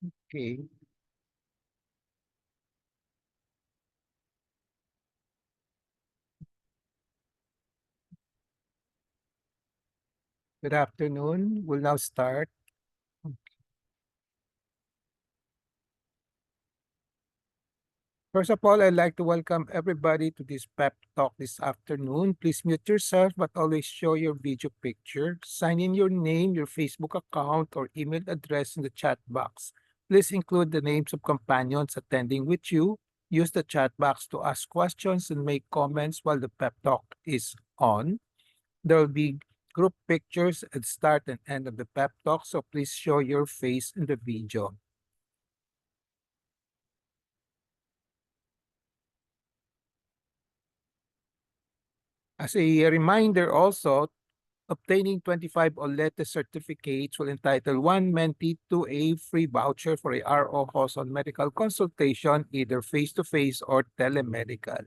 Okay. Good afternoon. We'll now start. First of all, I'd like to welcome everybody to this pep talk this afternoon. Please mute yourself, but always show your video picture. Sign in your name, your Facebook account, or email address in the chat box. Please include the names of companions attending with you. Use the chat box to ask questions and make comments while the pep talk is on. There will be group pictures at start and end of the pep talk, so please show your face in the video. As a reminder also, obtaining 25 OLETE certificates will entitle one mentee to a free voucher for a RO host on medical consultation, either face-to-face or telemedical.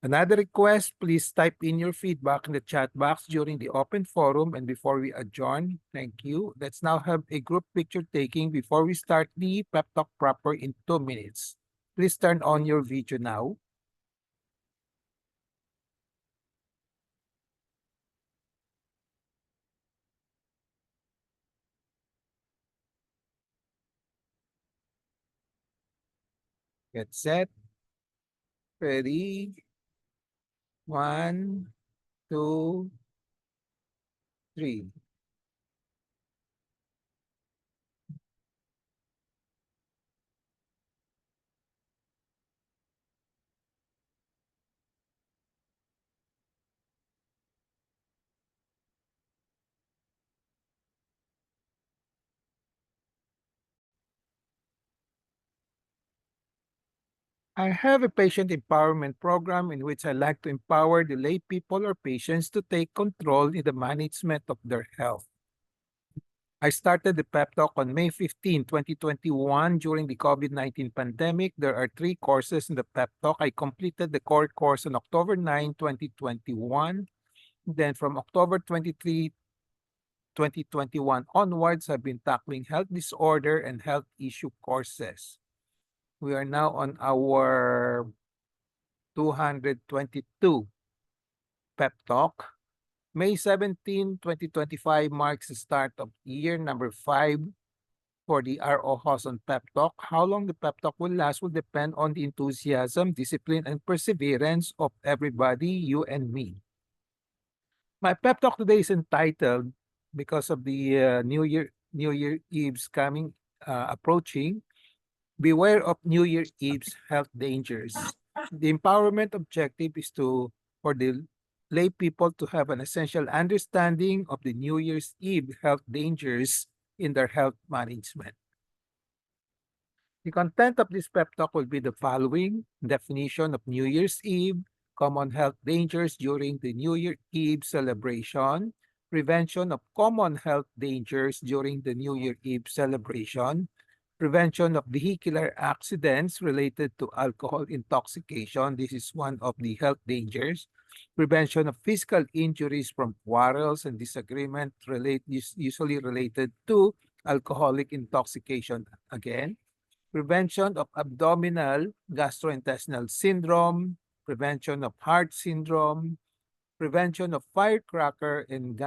Another request, please type in your feedback in the chat box during the open forum and before we adjourn. Thank you. Let's now have a group picture taking before we start the pep talk proper in 2 minutes. Please turn on your video now. Get set. Ready? 1, 2, 3. I have a patient empowerment program in which I like to empower the lay people or patients to take control in the management of their health. I started the pep talk on May 15, 2021 during the COVID-19 pandemic. There are 3 courses in the pep talk. I completed the core course on October 9, 2021. Then from October 23, 2021 onwards, I've been tackling health disorder and health issue courses. We are now on our 222 pep talk. May 17, 2025 marks the start of year number 5 for the RO host on pep talk. How long the pep talk will last will depend on the enthusiasm, discipline, and perseverance of everybody, you and me. My pep talk today is entitled, because of the New Year Eve's approaching, beware of New Year Eve's health dangers. The empowerment objective is for the lay people to have an essential understanding of the New Year's Eve health dangers in their health management. The content of this pep talk will be the following: definition of New Year's Eve, common health dangers during the New Year Eve celebration, prevention of common health dangers during the New Year Eve celebration, prevention of vehicular accidents related to alcohol intoxication. This is one of the health dangers. Prevention of physical injuries from quarrels and disagreement usually related to alcoholic intoxication again. Prevention of abdominal gastrointestinal syndrome, prevention of heart syndrome, prevention of firecracker and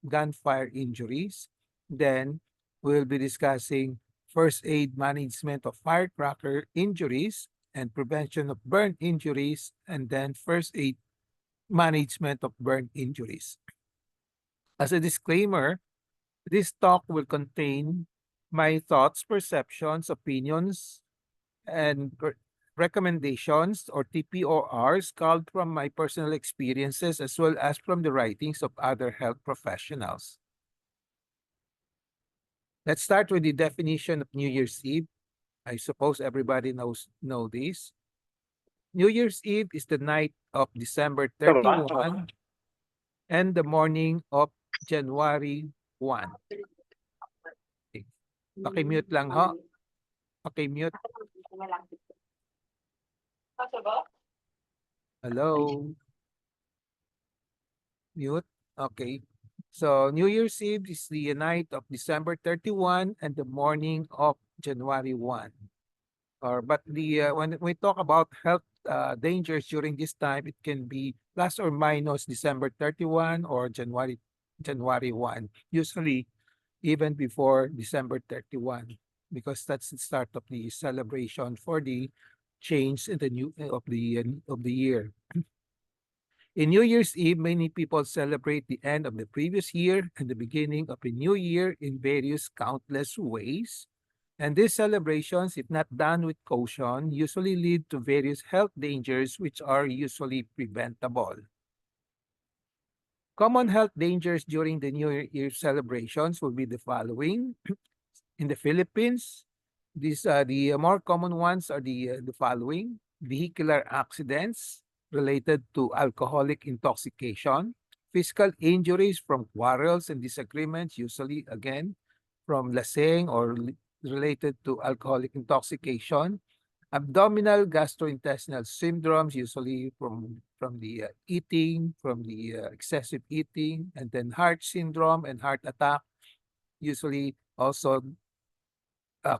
gunfire injuries. Then we'll be discussing first aid management of firecracker injuries and prevention of burn injuries, and then first aid management of burn injuries. As a disclaimer, this talk will contain my thoughts, perceptions, opinions, and recommendations or TPORs culled from my personal experiences as well as from the writings of other health professionals. Let's start with the definition of New Year's Eve. I suppose everybody know this. New Year's Eve is the night of December 31 and the morning of January 1. Okay. Paki-mute lang ho. Paki-mute. Hello. Mute. Okay. So New Year's Eve is the night of December 31 and the morning of January 1. But when we talk about health dangers during this time, it can be plus or minus December 31 or January 1. Usually even before December 31, because that's the start of the celebration for the change in the new of the year. In New Year's Eve, many people celebrate the end of the previous year and the beginning of a new year in various countless ways. And these celebrations, if not done with caution, usually lead to various health dangers which are usually preventable. Common health dangers during the New Year celebrations will be the following. In the Philippines, these the more common ones are the following: vehicular accidents related to alcoholic intoxication, physical injuries from quarrels and disagreements, usually again from lasing or related to alcoholic intoxication, abdominal gastrointestinal syndromes, usually from the eating, from the excessive eating, and then heart syndrome and heart attack, usually also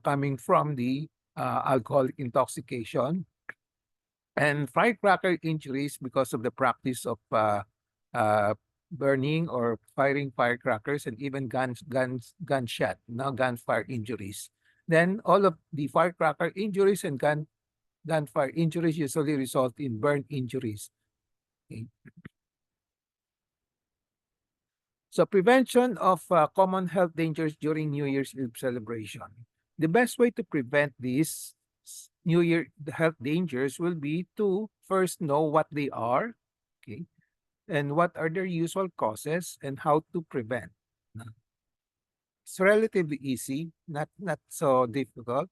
coming from the alcoholic intoxication, and firecracker injuries because of the practice of uh, burning or firing firecrackers, and even gunshot, gunfire injuries. Then all of the firecracker injuries and gunfire injuries usually result in burn injuries. Okay. So prevention of common health dangers during New Year's Eve celebration. The best way to prevent these New Year health dangers will be to first know what they are, okay, and what are their usual causes and how to prevent. It's relatively easy, not so difficult.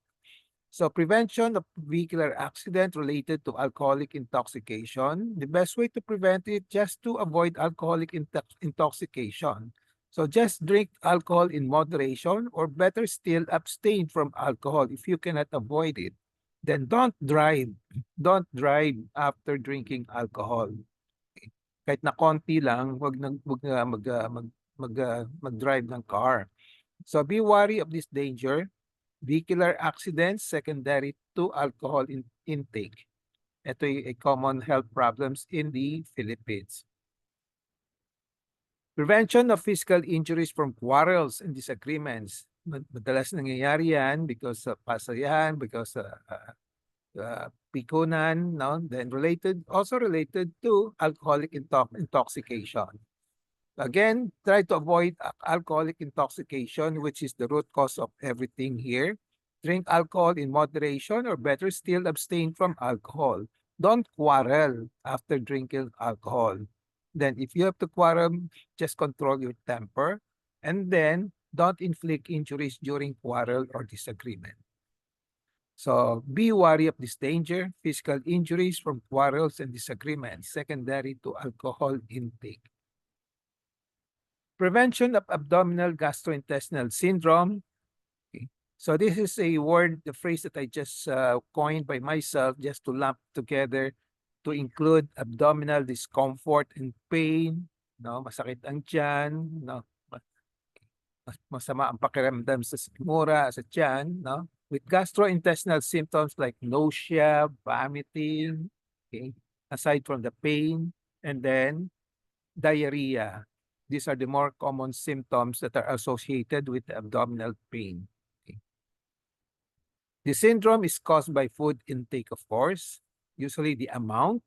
So prevention of vehicular accident related to alcoholic intoxication. The best way to prevent it just to avoid alcoholic intoxication. So just drink alcohol in moderation, or better still abstain from alcohol if you cannot avoid it. Then don't drive. Don't drive after drinking alcohol. Okay? Kahit na konti lang, mag-drive ng car. So be wary of this danger. Vehicular accidents secondary to alcohol intake. Ito ay common health problems in the Philippines. Prevention of physical injuries from quarrels and disagreements. Madalas nangyayari yan because of pasayahan, because pikunan, no? Then also related to alcoholic intoxication. Again, try to avoid alcoholic intoxication, which is the root cause of everything here. Drink alcohol in moderation, or better still, abstain from alcohol. Don't quarrel after drinking alcohol. Then if you have to quarrel, just control your temper. And then don't inflict injuries during quarrel or disagreement. So be wary of this danger, physical injuries from quarrels and disagreements secondary to alcohol intake. Prevention of abdominal gastrointestinal syndrome. Okay. So this is a word, the phrase that I just coined by myself just to lump together to include abdominal discomfort and pain, no, masakit ang tiyan, no, masama ang pakiramdam sa sikmura, sa tiyan, no, with gastrointestinal symptoms like nausea, vomiting, okay, aside from the pain, and then diarrhea. These are the more common symptoms that are associated with abdominal pain. Okay. The syndrome is caused by food intake, of course, usually the amount,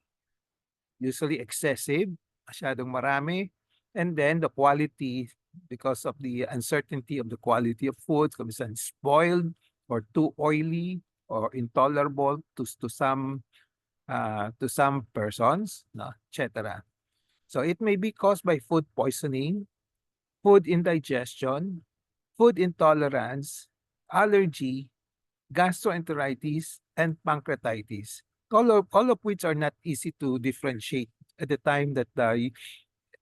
usually excessive, masyadong marami, and then the quality, because of the uncertainty of the quality of food, minsan spoiled or too oily or intolerable to some persons, no, etc. So it may be caused by food poisoning, food indigestion, food intolerance, allergy, gastroenteritis, and pancreatitis, all of which are not easy to differentiate at the time that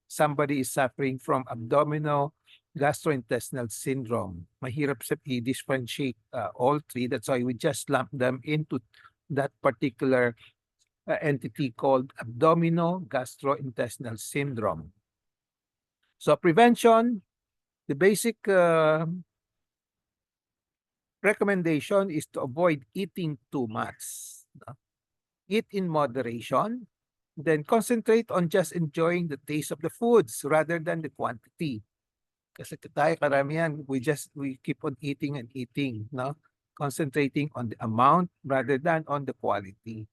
somebody is suffering from abdominal gastrointestinal syndrome. Mahirap sa i-differentiate all three. That's why we just lump them into that particular entity called abdominal gastrointestinal syndrome. So prevention, the basic recommendation is to avoid eating too much. No? Eat in moderation, then concentrate on just enjoying the taste of the foods rather than the quantity. Kasi tayo karamihan, we keep on eating and eating, no? Concentrating on the amount rather than on the quality.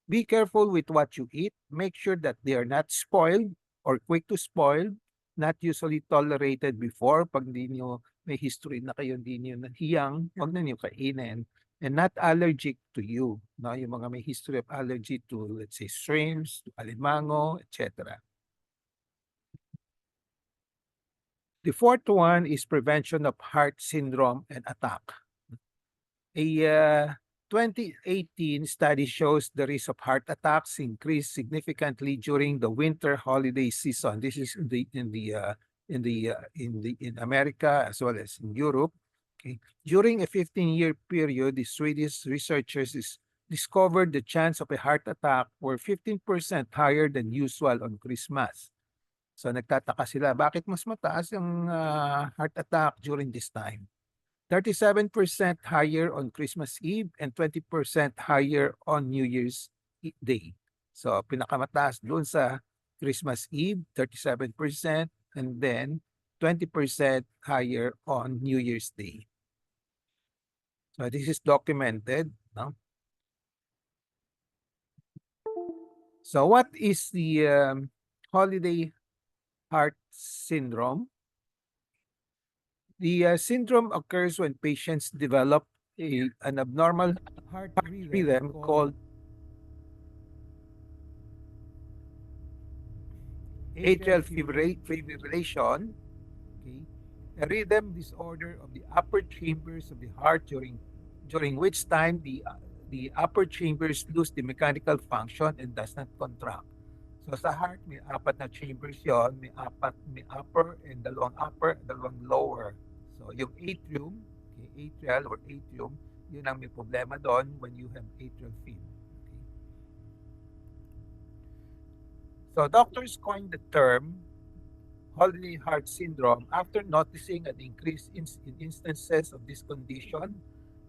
Be careful with what you eat. Make sure that they are not spoiled or quick to spoil, not usually tolerated before. Pag di nyo may history na kayo, di nyo nahiyang, huwag na nyo kainin. And not allergic to you. No? Yung mga may history of allergy to, let's say, shrimps, to alimango, etc. The fourth one is prevention of heart syndrome and attack. A 2018 study shows the risk of heart attacks increased significantly during the winter holiday season. This is in America as well as in Europe. Okay. During a 15-year period, the Swedish researchers discovered the chance of a heart attack were 15% higher than usual on Christmas. So nagtataka sila, bakit mas mataas ang heart attack during this time? 37% higher on Christmas Eve and 20% higher on New Year's Day. So pinakamataas doon sa Christmas Eve, 37%, and then 20% higher on New Year's Day. So this is documented. No? So what is the holiday heart syndrome? The syndrome occurs when patients develop an abnormal heart rhythm called atrial fibrillation, okay, a rhythm disorder of the upper chambers of the heart during which time the upper chambers lose the mechanical function and does not contract. So sa heart, may apat na chambers yon, may upper and dalawang upper, dalawang lower. So yung atrium, okay, atrial or atrium, yun ang may problema doon when you have atrial fib. Okay. So doctors coined the term holiday heart syndrome after noticing an increase in instances of this condition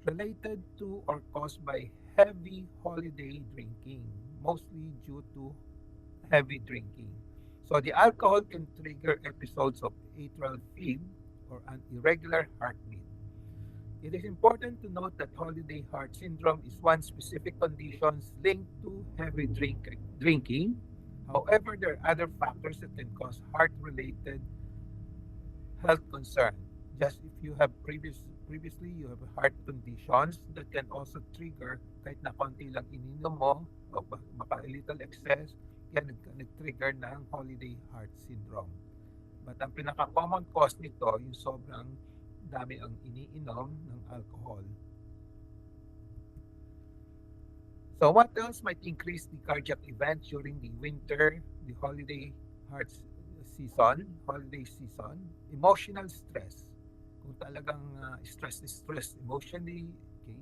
related to or caused by heavy holiday drinking, mostly due to heavy drinking. So the alcohol can trigger episodes of atrial fib or an irregular heartbeat. It is important to note that holiday heart syndrome is one specific condition linked to heavy drinking. However, there are other factors that can cause heart-related health concern. Just if you have previously you have heart conditions that can also trigger kahit na konti lang ininom mo o baka a little excess, yan nag-trigger ng holiday heart syndrome. But ang pinaka-common cause nito, yung sobrang dami ang iniinom ng alcohol. So what else might increase the cardiac event during the winter, the holiday season? Emotional stress. Kung talagang stress emotionally, okay.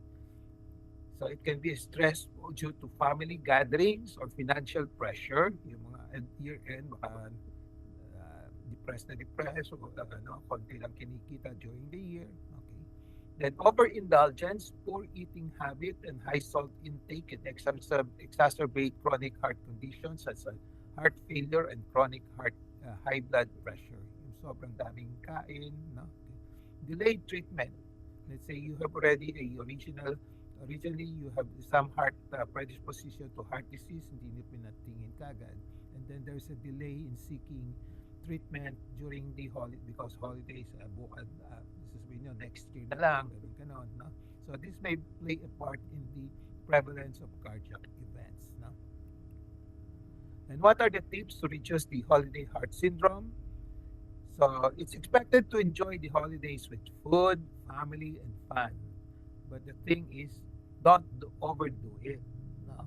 So it can be a stress due to family gatherings or financial pressure, yung mga year-end, baka depressed o konti lang kinikita during the year. Okay. Then overindulgence, poor eating habit, and high salt intake can exacerbate chronic heart conditions such as heart failure and chronic high blood pressure. Yung sobrang daming kain, no? Delayed treatment. Let's say you have already originally you have some heart predisposition to heart disease, hindi niyo pinatingin kagad. And then there's a delay in seeking treatment during the holiday because holidays next year na lang, ganon, no? So this may play a part in the prevalence of cardiac events, no? And what are the tips to reduce the holiday heart syndrome? So it's expected to enjoy the holidays with food, family, and fun. But the thing is, don't overdo it. No?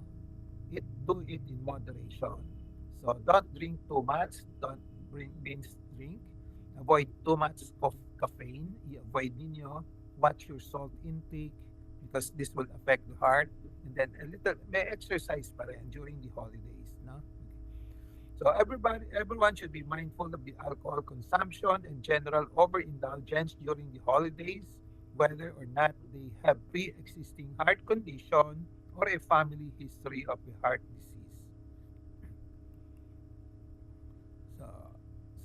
Do it in moderation. So don't drink too much. Don't binge drink. Avoid too much of caffeine. Avoid ninyo. Watch your salt intake because this will affect the heart. And then a little, may exercise pa rin during the holidays. No? So everyone should be mindful of the alcohol consumption and general overindulgence during the holidays, whether or not they have pre-existing heart condition or a family history of the heart disease. So,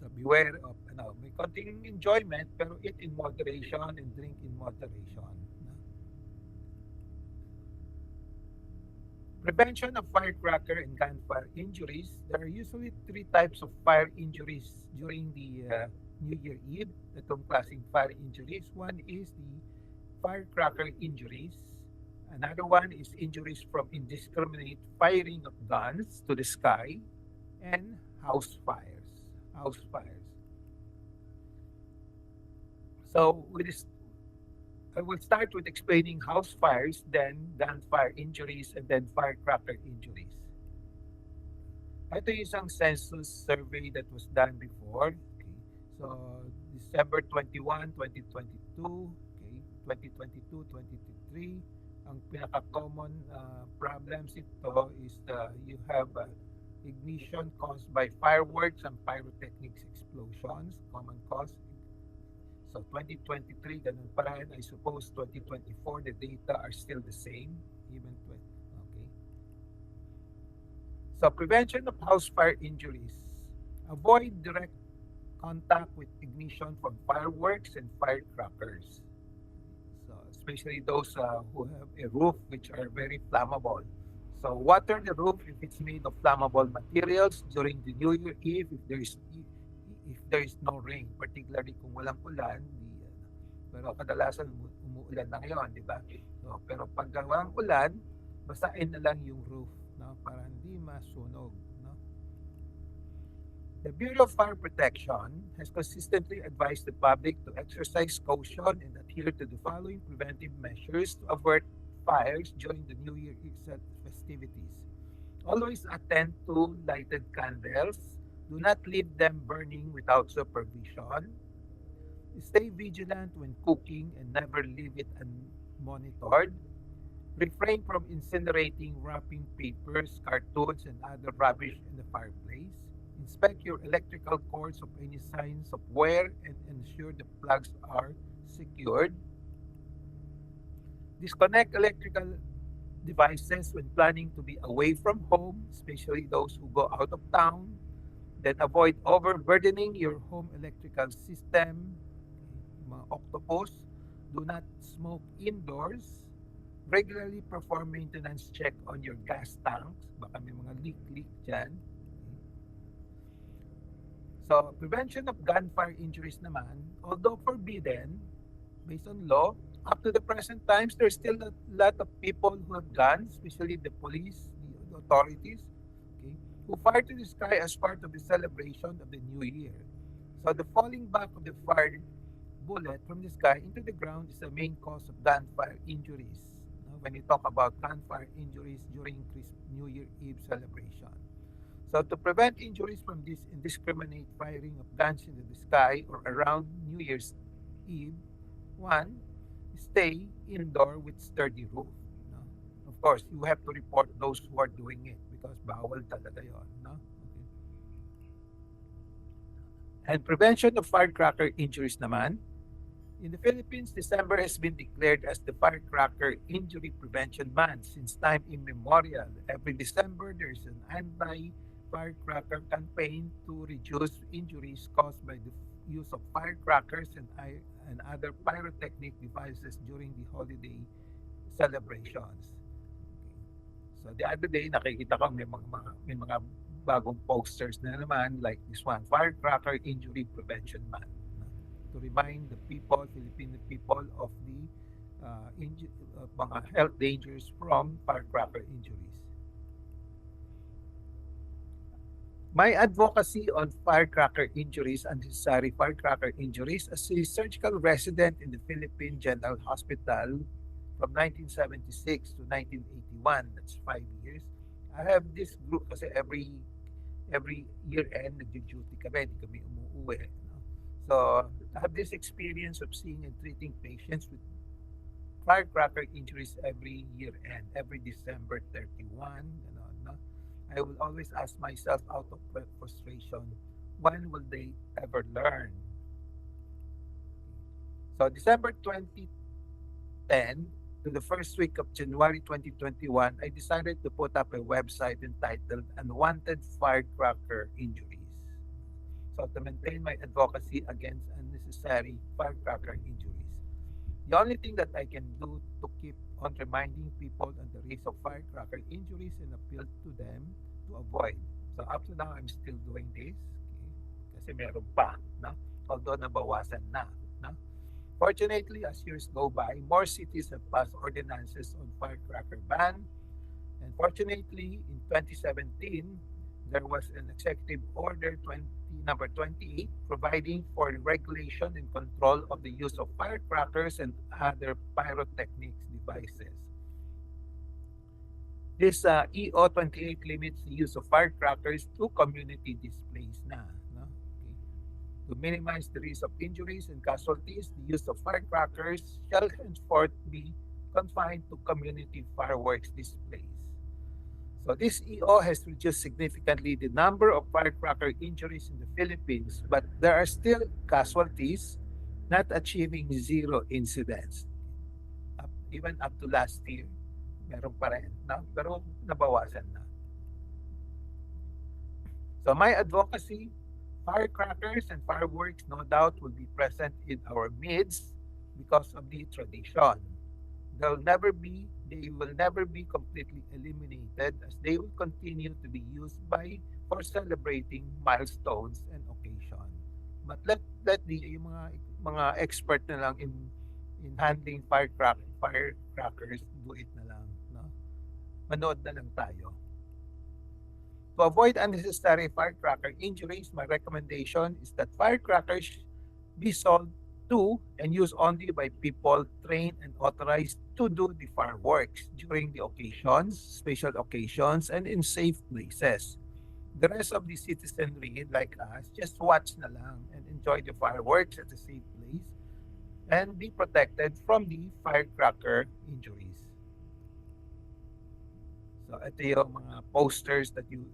so beware of may konting enjoyment pero eat in moderation and drink in moderation. No? Prevention of firecracker and gunfire injuries. There are usually three types of fire injuries during the New Year Eve. Itong klaseng fire injuries. One is the firecracker injuries. Another one is injuries from indiscriminate firing of guns to the sky and house fires. House fires. So with this, I will start with explaining house fires, then gunfire injuries, and then firecracker injuries. Ito yung isang census survey that was done before. Okay. So, December 21, 2022, okay, 2022, 2023, ang pinaka-common problems ito is you have ignition caused by fireworks and pyrotechnics explosions, common cause. So 2023, ganun pa rin. I suppose 2024, the data are still the same. Even okay. So prevention of house fire injuries. Avoid direct contact with ignition from fireworks and firecrackers. So especially those who have a roof which are very flammable. So water the roof if it's made of flammable materials during the New Year Eve if there is no rain, particularly kung walang ulan, pero kadalasan umuulan na ngayon, di ba? So, pero pag walang ulan, basain na lang yung roof, no? Para hindi masunog, no? The Bureau of Fire Protection has consistently advised the public to exercise caution and adhere to the following preventive measures to avert fires during the New Year Eve festivities. Always attend to lighted candles. Do not leave them burning without supervision. Stay vigilant when cooking and never leave it unmonitored. Refrain from incinerating wrapping papers, cartoons, and other rubbish in the fireplace. Inspect your electrical cords of any signs of wear and ensure the plugs are secured. Disconnect electrical devices when planning to be away from home, especially those who go out of town. Then avoid overburdening your home electrical system. Mga octopus. Do not smoke indoors. Regularly perform maintenance check on your gas tanks. Baka may mga leak dyan. So, prevention of gunfire injuries naman, although forbidden, based on law, up to the present times, there's still a lot of people who have guns, especially the police, the authorities, okay, who fire to the sky as part of the celebration of the New Year. So the falling back of the fired bullet from the sky into the ground is the main cause of gunfire injuries. When you talk about gunfire injuries during New Year Eve celebration. So to prevent injuries from this indiscriminate firing of guns into the sky or around New Year's Eve, one, stay indoor with sturdy roof. No? Of course, you have to report those who are doing it because bawal talaga yun. No? Okay. And prevention of firecracker injuries naman. In the Philippines, December has been declared as the Firecracker Injury Prevention Month since time immemorial. Every December, there's an anti-firecracker campaign to reduce injuries caused by the use of firecrackers and other pyrotechnic devices during the holiday celebrations. So the other day, nakikita ko may mga bagong posters na naman like this one, Firecracker Injury Prevention Month. To remind the people, Filipino people, of the mga health dangers from firecracker injuries. My advocacy on firecracker injuries, unnecessary firecracker injuries, as a surgical resident in the Philippine General Hospital from 1976 to 1981, that's 5 years, I have this group kasi every year-end, nag-duty kami, hindi kami umuwi. So I have this experience of seeing and treating patients with firecracker injuries every year end, every December 31. No? I will always ask myself out of frustration, when will they ever learn? So December 2010 to the first week of January 2021, I decided to put up a website entitled Unwanted Firecracker Injuries. So to maintain my advocacy against unnecessary firecracker injuries. The only thing that I can do to keep on reminding people on the risk of firecracker injuries and appeal to them to avoid. So up to now, I'm still doing this. Okay? Kasi meron pa, no? Although nabawasan na, no? Fortunately, as years go by, more cities have passed ordinances on firecracker ban. And fortunately, in 2017, there was an executive order number 28 providing for regulation and control of the use of firecrackers and other pyrotechnics devices. This EO 28 limits the use of firecrackers to community displays na. No? Okay. To minimize the risk of injuries and casualties, the use of firecrackers shall henceforth be confined to community fireworks displays. So this EO has reduced significantly the number of firecracker injuries in the Philippines, but there are still casualties not achieving zero incidents. Even up to last year, meron pa rin, no? Pero nabawasan na. So my advocacy, firecrackers and fireworks no doubt will be present in our midst because of the tradition. They will never be completely eliminated as they will continue to be used for celebrating milestones and occasion. But let the yung mga expert na lang in handling firecrackers do it na lang, no? Manood na lang tayo. To avoid unnecessary firecracker injuries, my recommendation is that firecrackers be sold to and used only by people trained and authorized to do the fireworks during the occasions, special occasions, and in safe places. The rest of the citizenry, like us, just watch na lang and enjoy the fireworks at a safe place and be protected from the firecracker injuries. So ito yung mga posters that you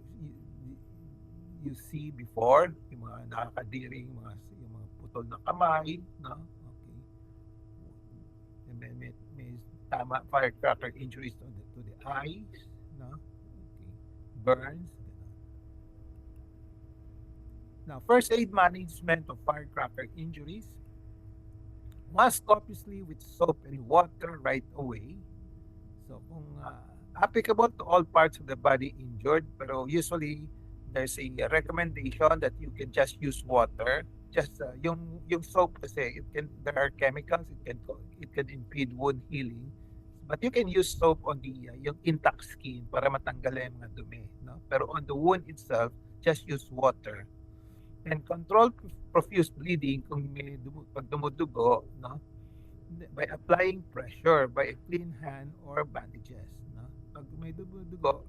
see before, yung mga nakakadiring, yung mga putol na kamay, no? Okay. And then may firecracker injuries to the eyes, no? Okay. Burns. Now, first aid management of firecracker injuries. Wash copiously with soap and water right away. So kung applicable to all parts of the body injured, pero usually there's a recommendation that you can just use water. Just yung soap kasi there are chemicals, it can impede wound healing. But you can use soap on the yung intact skin para matanggal yung mga dumi, no? Pero on the wound itself, just use water. And control profuse bleeding kung pag dumudugo, no? By applying pressure by a clean hand or bandages, no? Pag may dumudugo,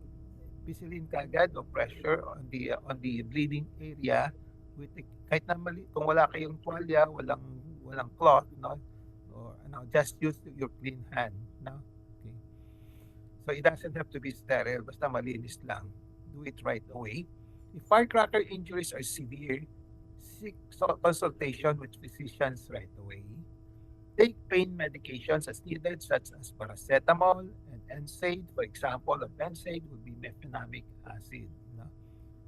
pisilin ka agad o pressure on the bleeding area with kahit na kung wala kayong tuwalya, walang cloth, no? Or just use your clean hand, no? Okay. So it doesn't have to be sterile, basta malinis lang. Do it right away. If firecracker injuries are severe, seek consultation with physicians right away. Take pain medications as needed, such as paracetamol and NSAID. For example, of NSAID would be mefenamic acid. No?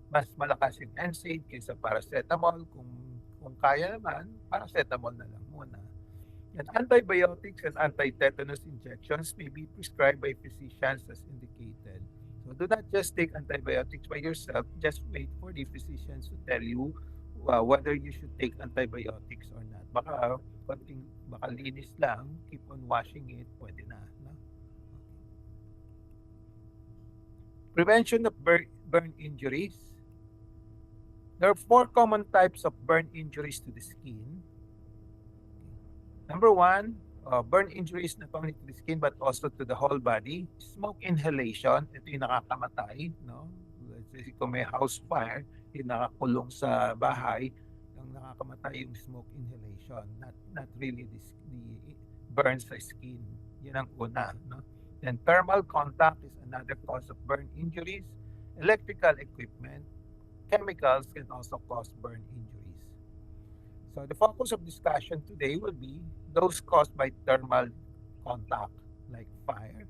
Mas malakas yung NSAID kaysa paracetamol. Kung kaya naman, paracetamol na lang muna. And antibiotics and anti-tetanus injections may be prescribed by physicians as indicated. So do not just take antibiotics by yourself. Just wait for the physicians to tell you whether you should take antibiotics or not. Baka linis lang, keep on washing it, pwede na. No? Prevention of burn injuries. There are 4 common types of burn injuries to the skin. Number 1, burn injuries not only to the skin but also to the whole body. Smoke inhalation, ito yung nakakamatay, no? Let's say kung may house fire, yung nakakulong sa bahay, yung nakakamatay yung smoke inhalation, not really the burns sa skin. Yun ang una, no? Then thermal contact is another cause of burn injuries, electrical equipment, chemicals can also cause burn injuries. So the focus of discussion today will be those caused by thermal contact, like fire,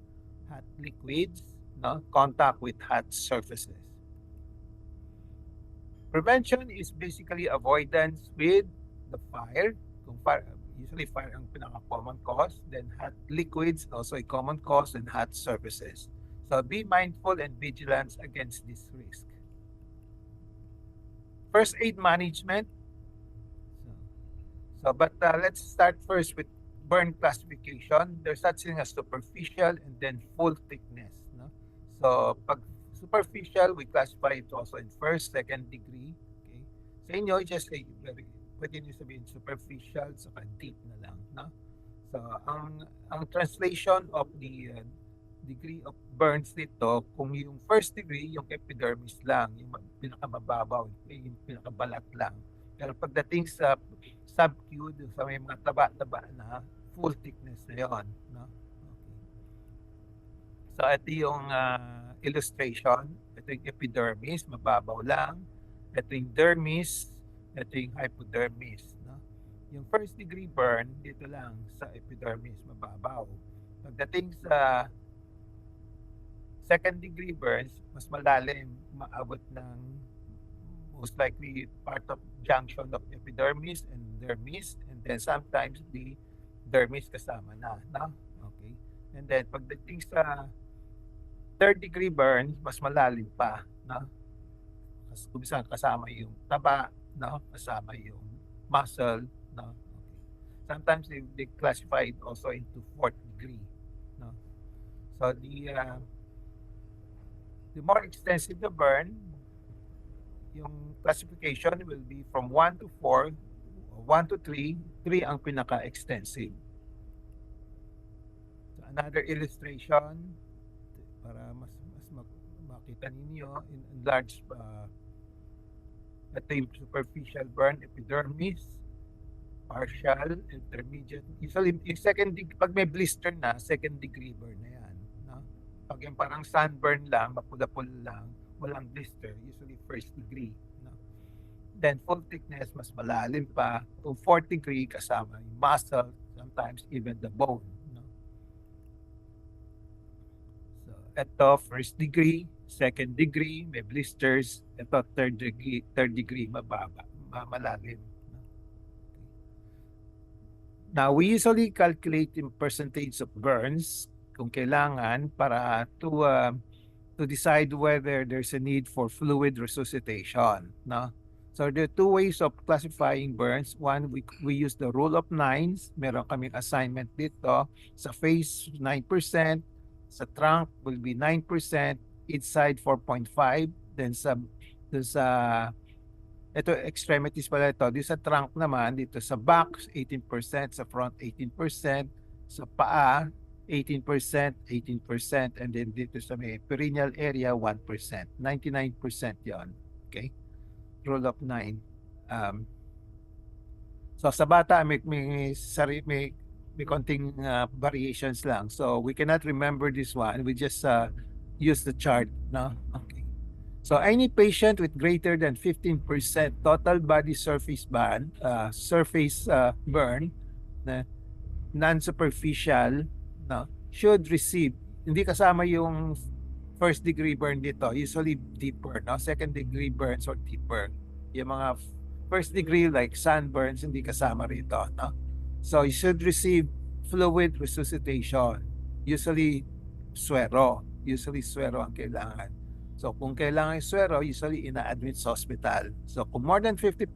hot liquids, no, contact with hot surfaces. Prevention is basically avoidance with the fire. Kung fire usually fire ang pinaka-common cause, then hot liquids also a common cause, and hot surfaces. So be mindful and vigilant against this risk. First aid management. Let's start first with burn classification. There's such thing as superficial and then full thickness. No? So pag superficial, we classify it also in first, second degree. Okay? Sa inyo, just say, pwede nyo sabihin superficial, saka deep na lang. No? So ang translation of the degree of burns dito, kung yung first degree, yung epidermis lang, yung pinakamababaw, yung pinakabalat lang. Pero pagdating sa subcute, sa may mga taba-taba na, full thickness na yun. No? Okay. So ito yung illustration. Ito yung epidermis, mababaw lang. Ito yung dermis, ito yung hypodermis. No? Yung first degree burn, dito lang sa epidermis, mababaw. Pagdating sa second degree burns, mas malalim, maabot ng most likely part of junction of epidermis and dermis, and then sometimes the dermis kasama na, no? Okay. And then pagdating sa third degree burn, mas malalim pa, no? Kung saan kasama yung taba, no? Kasama yung muscle, no? Okay. Sometimes they classify it also into fourth degree, no? So the more extensive the burn, yung classification will be from 1 to 4, 1 to 3, 3 ang pinaka-extensive. So another illustration para mas makita ninyo in large ito yung superficial burn, epidermis, partial, intermediate. Usually, yung second degree, pag may blister na, second degree burn na yan. No? Pag yung parang sunburn lang, mapula-pula lang, walang blister, usually first degree. No? Then full thickness, mas malalim pa. Kung fourth degree, kasama yung muscle, sometimes even the bone. No? So, ito, first degree, second degree, may blisters. Ito, third degree, mababa, malalim. No? Now, we usually calculate in percentage of burns kung kailangan para to decide whether there's a need for fluid resuscitation. No? So there are two ways of classifying burns. One, we use the rule of nines. Meron kaming assignment dito. Sa face, 9%. Sa trunk will be 9%. Each side, 4.5. Then sa ito, extremities pala ito. Dito sa trunk naman, dito sa back, 18%. Sa front, 18%. Sa paa, 18%, 18%, and then dito sa may perineal area, 1%. 99% yon. Okay? Rule of 9. So sa bata, may konting variations lang. So we cannot remember this one. We just use the chart. No? Okay. So any patient with greater than 15% total body surface burn, non-superficial, no, should receive, hindi kasama yung first degree burn dito, usually deeper, no? Second degree burns or deeper. Yung mga first degree like sunburns, hindi kasama rito, no? So you should receive fluid resuscitation, usually suero ang kailangan. So kung kailangan yung suero, usually ina-admit sa hospital. So kung more than 50%,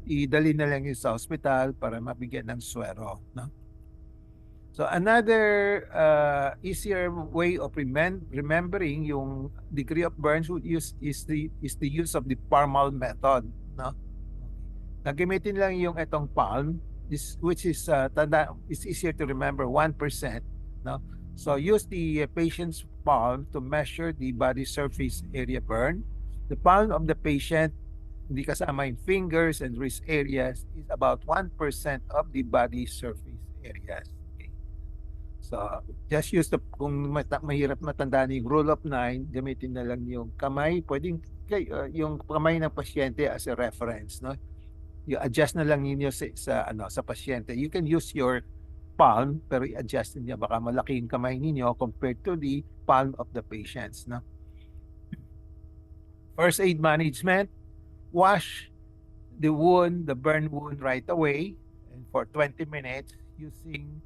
idali na lang yung sa hospital para mabigyan ng suero, no? So another easier way of remembering yung degree of burns is the use of the palmar method, no? Gagamitin lang yung itong palm, which is it's easier to remember, 1%, no? So use the patient's palm to measure the body surface area burn. The palm of the patient, hindi kasama yung fingers and wrist areas, is about 1% of the body surface areas. So, just use kung mahirap matandaan yung rule of 9, gamitin na lang yung kamay. Pwedeng yung kamay ng pasyente as a reference, no? You adjust na lang ninyo sa pasyente. You can use your palm, pero i-adjust niya. Baka malaki yung kamay ninyo compared to the palm of the patients, no? First aid management, wash the burn wound right away and for 20 minutes using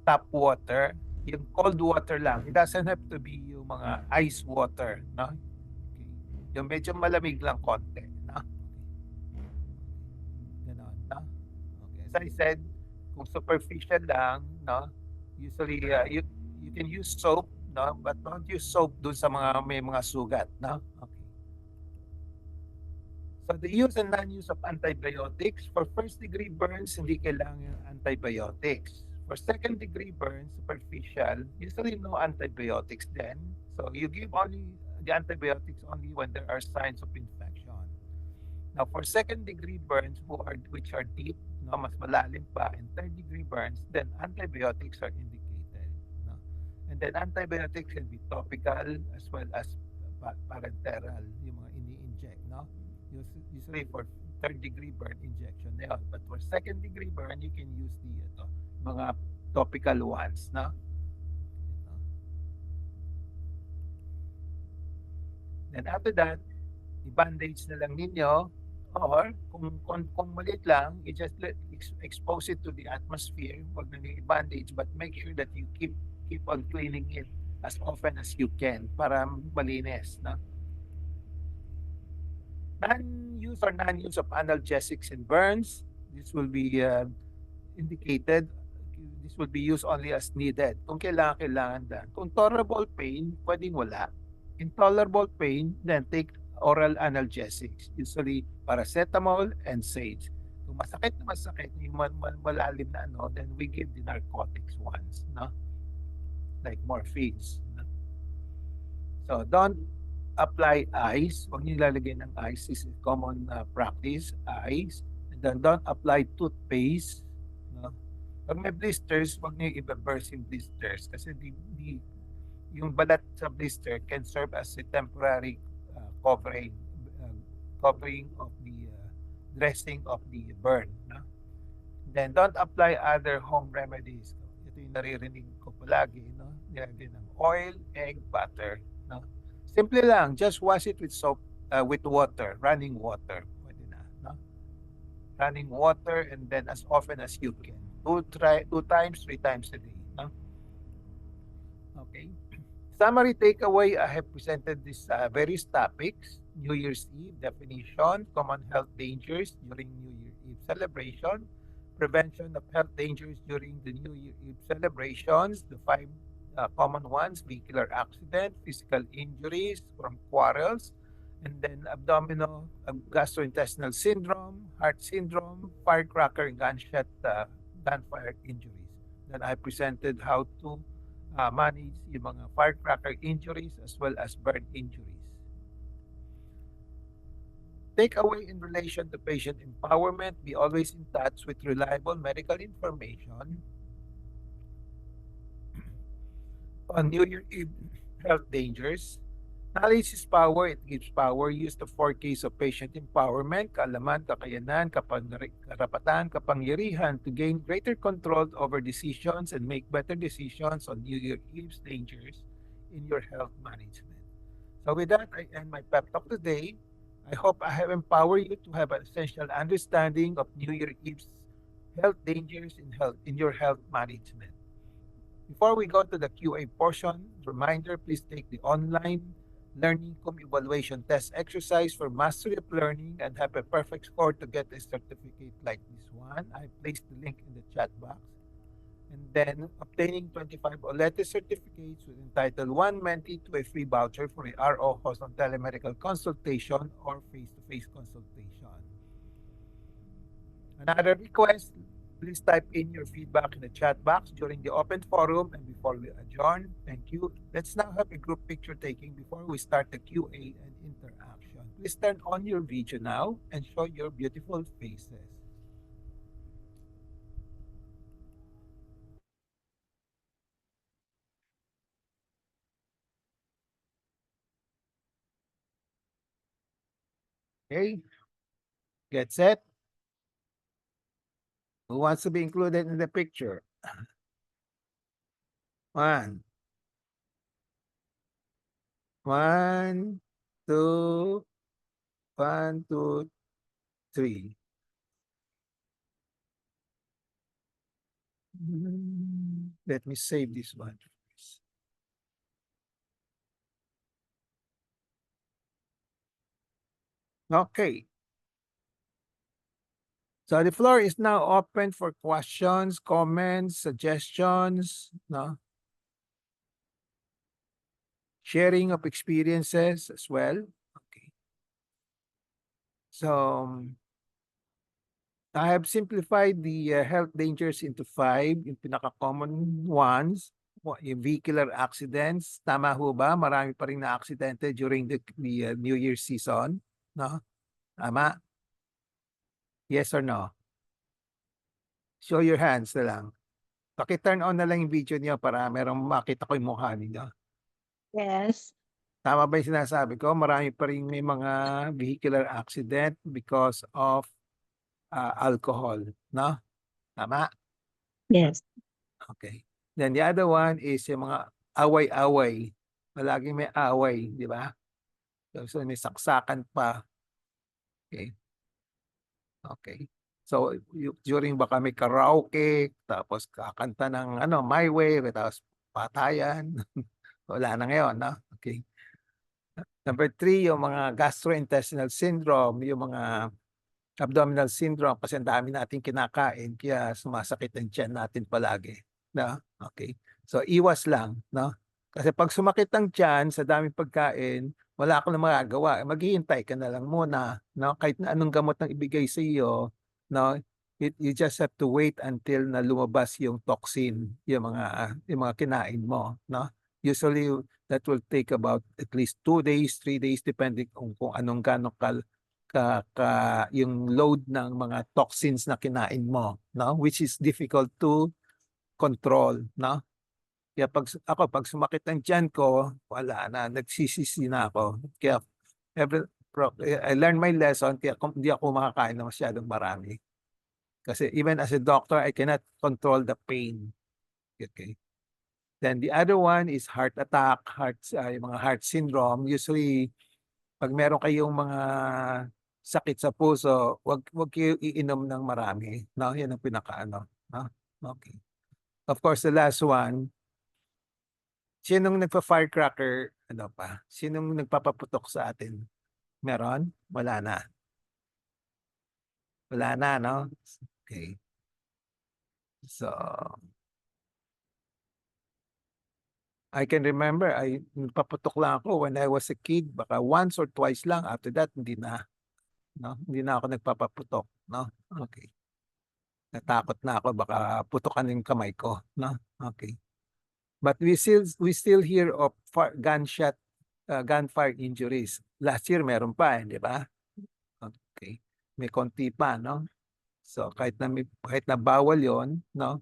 tap water. Yung cold water lang. It doesn't have to be yung mga ice water, no? Okay. Yung medyo malamig lang konti, no? Ganon, no? Okay. As I said, kung superficial lang, no? Usually, you can use soap, no? But don't use soap dun sa may mga sugat, no? Okay. So the use and non-use of antibiotics, for first-degree burns, hindi kailangan yung antibiotics. For second-degree burns, superficial, usually no antibiotics then. So you give only the antibiotics only when there are signs of infection. Now for second-degree burns which are deep, no, mas malalim pa, and third-degree burns, then antibiotics are indicated. No? And then antibiotics can be topical as well as parenteral, yung mga ini-inject, no? Usually for third-degree burn injection na yun. But for second-degree burn, you can use mga topical ones, no? Ito. Then after that, i-bandage na lang ninyo, or kung maliit lang, you just expose it to the atmosphere. Huwag na i-bandage, but make sure that you keep on cleaning it as often as you can para malinis, no? Non-use or non-use of analgesics in burns, this will be indicated. This will be used only as needed. Kung kailangan lang. Kung tolerable pain, pwedeng wala. Intolerable pain, then take oral analgesics, usually paracetamol and sage. Kung masakit na masakit, yung malalim na then we give the narcotics ones, no? Like morphines. No? So don't apply ice. Huwag niyo ilalagay ng ice. This is common practice, ice. And then don't apply toothpaste. No? Pag may blisters, huwag niyo i-burst yung blisters kasi yung balat sa blister can serve as a temporary covering of the dressing of the burn. No? Then don't apply other home remedies. Ito yung naririnig ko palagi. No? Nilagay ng oil, egg, butter. No? Simple lang, just wash it with soap, with water, running water. Pwede na, no? Running water and then as often as you can. 2 times, 3 times a day, no? Okay. Summary takeaway, I have presented these various topics. New Year's Eve definition, common health dangers during New Year's Eve celebration, prevention of health dangers during the New Year Eve celebrations, the 5 common ones: vehicular accident, physical injuries from quarrels, and then abdominal gastrointestinal syndrome, heart syndrome, firecracker, gunfire injuries. Then I presented how to manage yung mga firecracker injuries as well as burn injuries. Takeaway in relation to patient empowerment: be always in touch with reliable medical information on New Year Eve health dangers. Knowledge is power, it gives power. Use the 4 Ks of patient empowerment: kaalaman, kakayanan, karapatan, kapangyarihan, to gain greater control over decisions and make better decisions on New Year Eve's dangers in your health management. So with that, I end my pep talk today. I hope I have empowered you to have an essential understanding of New Year Eve's health dangers in your health management. Before we go to the QA portion, reminder, please take the online learning evaluation test exercise for mastery of learning and have a perfect score to get a certificate like this one. I placed the link in the chat box. And then obtaining 25 OLETE certificates will entitle one mentee to a free voucher for a RO host on telemedical consultation or face-to-face consultation. Another request, please type in your feedback in the chat box during the open forum and before we adjourn. Thank you. Let's now have a group picture taking before we start the QA and interaction. Please turn on your video now and show your beautiful faces. Okay, get set. Who wants to be included in the picture? One, one, two, one, two, three. Let me save this one. Okay. So the floor is now open for questions, comments, suggestions, no? Sharing of experiences as well. Okay. So I have simplified the health dangers into 5, yung pinaka-common ones. Yung vehicular accidents, tama ho ba? Marami pa rin na aksidente during the New Year season, no? Tama? Yes or no? Show your hands na lang. Paki-turn on na lang yung video niyo para merong makita ko yung mukha ninyo. Yes. Tama ba yung sinasabi ko? Marami pa rin may mga vehicular accident because of alcohol, no? Tama? Yes. Okay. Then the other one is yung mga away-away. Palaging may away, di ba? So may saksakan pa. Okay. Okay. So during baka may karaoke, tapos kakanta ng My Way, tapos patayan. Wala na ngayon, no? Okay. Number 3, yung mga gastrointestinal syndrome, yung mga abdominal syndrome kasi ang dami nating kinakain kaya sumasakit ang tiyan natin palagi, no? Okay. So iwas lang, no? Kasi pag sumakit ang tiyan sa daming pagkain, wala akong magagawa. Maghihintay ka na lang muna, no? Kahit na anong gamot ang ibigay sa iyo, no? You just have to wait until na lumabas yung toxin, yung mga kinain mo, no? Usually that will take about at least 2 days, 3 days depending kung anong gano'ng yung load ng mga toxins na kinain mo, no? Which is difficult to control, no? Kaya pag sumakit ang tiyan ko, wala na, nagsisisi na ako. Kaya I learned my lesson, kaya hindi ako makakain na masyadong marami. Kasi even as a doctor, I cannot control the pain. Okay. Then the other one is heart attack, yung mga heart syndrome. Usually, pag meron kayong mga sakit sa puso, wag kayo iinom ng marami, no? Yan ang pinakaano, no? Okay. Of course, the last one, sinong nagpa-firecracker, ano pa? Sinong nagpapaputok sa atin? Meron? Wala na. Wala na, no? Okay. So, I can remember, nagpaputok lang ako when I was a kid, baka once or twice lang. After that, hindi na. No? Hindi na ako nagpapaputok, no? Okay. Natakot na ako, baka putukan yung kamay ko, no? Okay. But we still hear of gunfire injuries. Last year meron pa, di ba? Okay. May konti pa, no? So kahit na bawal 'yon, no?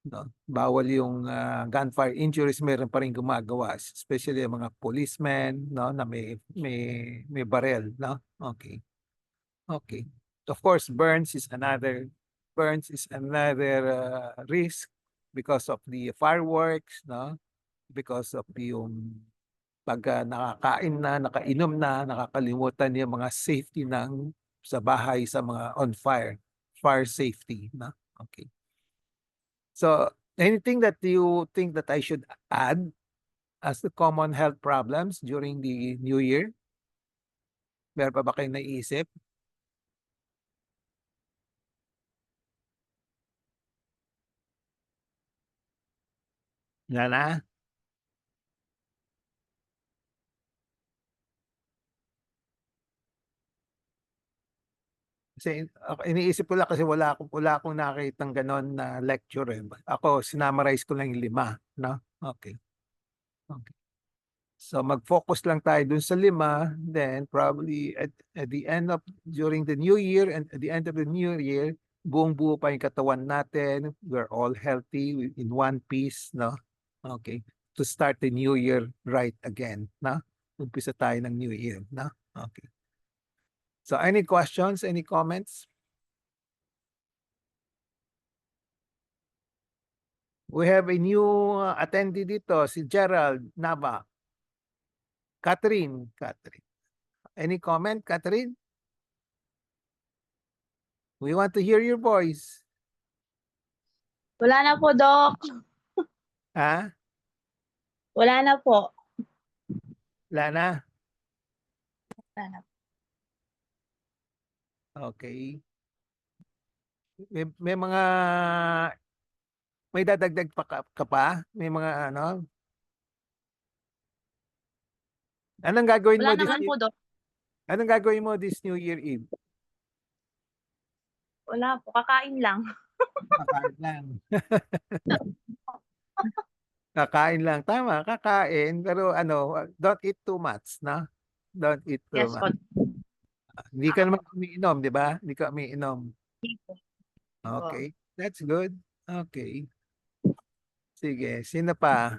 No, bawal yung gunfire injuries, meron pa rin gumagawa, especially yung mga policemen, no, na may barel, no? Okay. Okay. Of course, burns is another risk because of the fireworks, no? Because of yung pag nakakain na, nakainom na, nakakalimutan yung mga safety ng sa bahay sa mga on fire safety, no? Okay. So, anything that you think that I should add as the common health problems during the New Year? Meron pa ba kayong naisip? Wala na? Kasi iniisip ko lang kasi wala akong nakitang gano'n na lecture eh. Ako, sinamarize ko lang yung 5, no? Okay. Okay. So mag-focus lang tayo dun sa 5, then probably at the end of during the new year and at the end of the new year, buong-buo pa yung katawan natin. We're all healthy in one piece, no? Okay. To start the new year right again, no? Umpisa tayo ng new year, no? Okay. So any questions, any comments? We have a new attendee dito, si Gerald Nava. Catherine. Any comment, Catherine? We want to hear your voice. Wala na po, Doc. Ha? Wala na po. Wala na? Wala na. Okay. May mga may dadagdag pa ka pa? May mga ano? Anong gagawin mo Wala naman po, Doc. Anong gagawin mo this New Year Eve? Wala po. Kakain lang. Kakain lang. Kakain lang. Tama, kakain. Pero ano, don't eat too much, no? Don't eat too Yes much. po. Hindi ka naman umiinom, di ba? Hindi ka umiinom. Oh. Okay. That's good. Okay. Sige. Sino pa?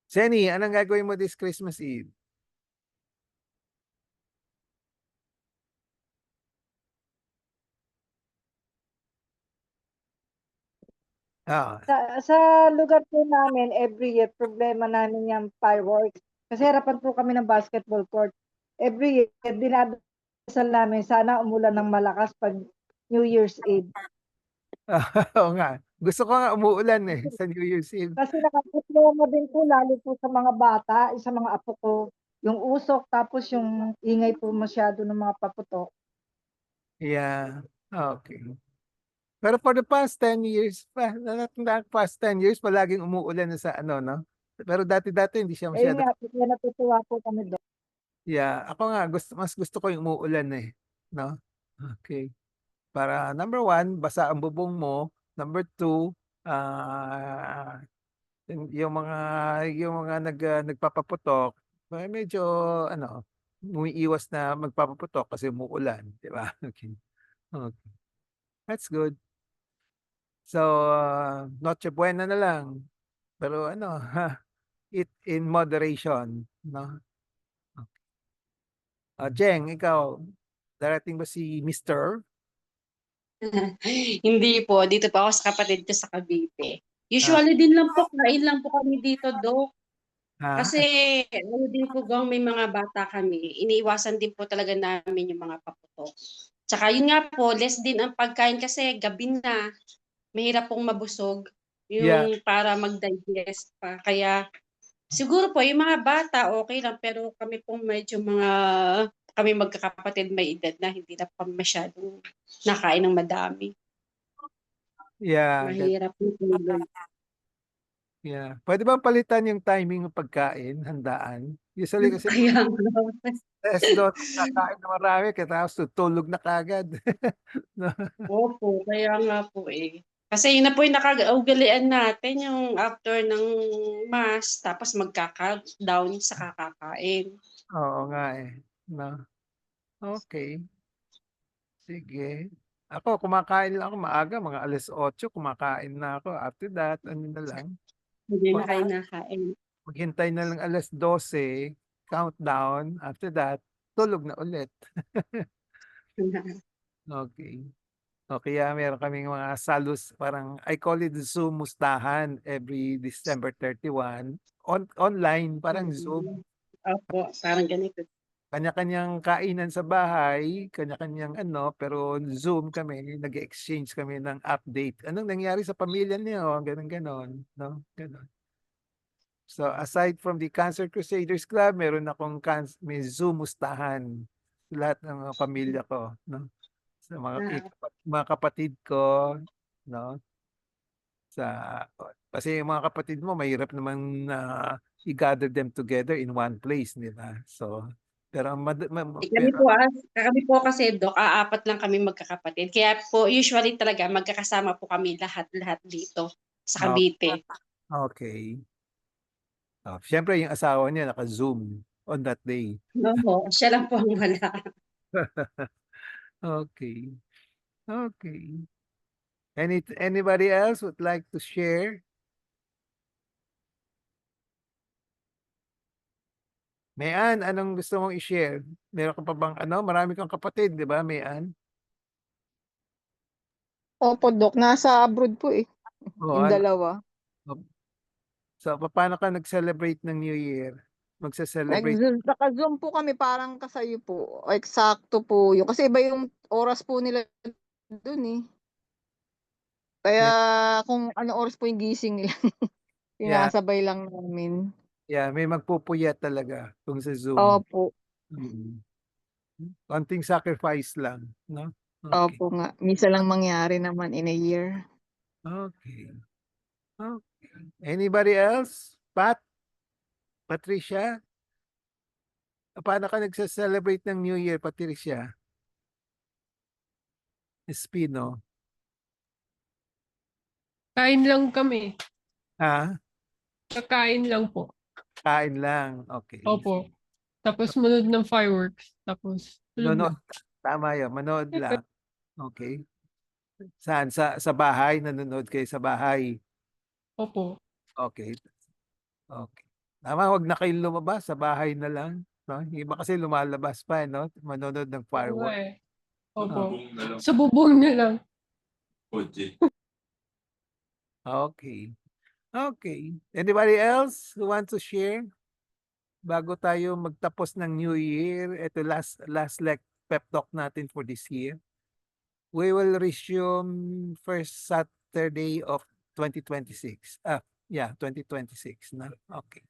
Senny, anong gagawin mo this Christmas Eve? Ah, Sa lugar po namin, every year, problema namin yung fireworks. Kasi harapan po kami ng basketball court. Every year, dinadasal namin, sana umulan ng malakas pag New Year's Eve. oo nga. Gusto ko nga umuulan sa New Year's Eve. Kasi nakakaproblema din po, lalo po sa mga bata, sa mga apo ko, yung usok, tapos yung ingay po masyado ng mga paputok. Yeah. Okay. Pero for the past 10 years, past 10 years, palaging umuulan na sa ano, no? Pero dati-dati hindi siya Ayun masyado. nga, kaya natutuwa po kami doon. Yeah, ako nga mas gusto ko yung umuulan no? Okay. Para number one, basa ang bubong mo. Number two, yung mga nagpapaputok, medyo ano, umiiwas na magpapaputok kasi umuulan, di ba? Okay. Okay. That's good. So, Noche Buena na lang. Pero ano, eat in moderation, no? Jeng, ikaw, darating ba si Mr.? Hindi po, dito pa ako sa kapatid ko sa Cavite. Usually din lang po, kain lang po kami dito, Dok. Ha? Kasi ano din po gang may mga bata kami, iniiwasan din po talaga namin yung mga paputok. Tsaka yun nga po, less din ang pagkain kasi gabi na, mahirap pong mabusog Yeah. yung para mag-digest pa. Kaya siguro po yung mga bata okay lang, pero kami pong medyo kami magkakapatid may edad na hindi na pa masyadong nakain ng madami. Yeah. Mahirap yung Yeah. Pwede ba palitan yung timing ng pagkain, handaan? Usually kasi kaya S2 kakain na marami, tapos tutulog na kagad. No? opo, kaya nga po eh. Kasi yun na po yung nakagaugalian natin yung after ng mass, tapos magkaka-down sa kakakain. Oo nga no? Okay. Sige. Ako, kumakain lang ako maaga, mga 8:00, kumakain na ako. After that, ano na lang, Hindi na kayo nakain. maghintay na lang 12:00, countdown. After that, tulog na ulit. Okay. O kaya meron kaming mga salus, parang I call it Zoom mustahan every December 31. Online, parang Zoom. Opo, parang ganito. Kanya-kanyang kainan sa bahay, kanya-kanyang ano, pero Zoom kami, nag-exchange kami ng update. Anong nangyari sa pamilya niyo? Ganon, no? Ganon. So aside from the Cancer Crusaders Club, meron akong may Zoom mustahan sa lahat ng mga pamilya ko, no? Sa mga kapatid ko, no? Kasi yung mga kapatid mo, mahirap naman na i-gather them together in one place, di ba? So, pero Kami po kasi, Dok, apat lang kami magkakapatid. Kaya po, usually talaga, magkakasama po kami lahat dito sa Cavite. Okay. Siyempre, yung asawa niya naka-Zoom on that day. Oo, siya lang po ang wala. Okay. Okay. Anybody else would like to share? Mayan, anong gusto mong i-share? Meron ka pa bang marami kang kapatid, di ba, Mayan? Opo, Dok. Nasa abroad po eh. Oo, Yung dalawa. So, paano ka nag-celebrate ng New Year? Magsa-celebrate? Naka-Zoom po kami parang kasayo po. Eksakto po yun. Kasi iba yung oras po nila dun eh. Kaya kung ano oras po yung gising nila, Yeah, sinasabay lang namin. yeah, may magpupuyat talaga kung sa Zoom. Opo. Mm. Konting sacrifice lang, no? Okay. Opo nga. Misa lang mangyari naman in a year. Okay. Okay. Anybody else? Pat? Patricia? Paano ka nagsa-celebrate ng New Year, Patricia? Espino? Kain lang kami. Ha? Kakain lang po. Kain lang. Okay. Opo. Tapos manood ng fireworks. Tapos tulog na. Manood. Tama yun. Manood lang. Okay. Saan? Sa bahay? Nanonood kayo sa bahay? Opo. Okay. Okay. Tama, wag na kayong lumabas. Sa bahay na lang. No? Yung iba kasi lumalabas pa, no? Manonood ng Oo nga fireworks. eh. Opo. Sa bubong na lang. Okay. Okay. Anybody else who wants to share? Bago tayo magtapos ng New Year, ito last pep talk natin for this year. We will resume first Saturday of 2026. 2026 na. Okay.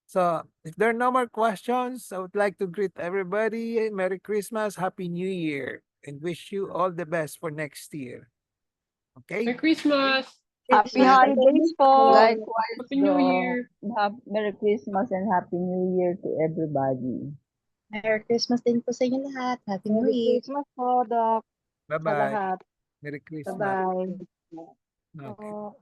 So, if there are no more questions, I would like to greet everybody. Merry Christmas, Happy New Year, and wish you all the best for next year. Okay? Merry Christmas. Happy Happy holidays po. Likewise, Happy New Year. Merry Christmas and Happy New Year to everybody. Merry Christmas din po sa inyo lahat. Happy New Merry Year. Christmas po, Doc, sa Bye-bye. lahat. Merry Christmas. Bye-bye. Okay. Oo.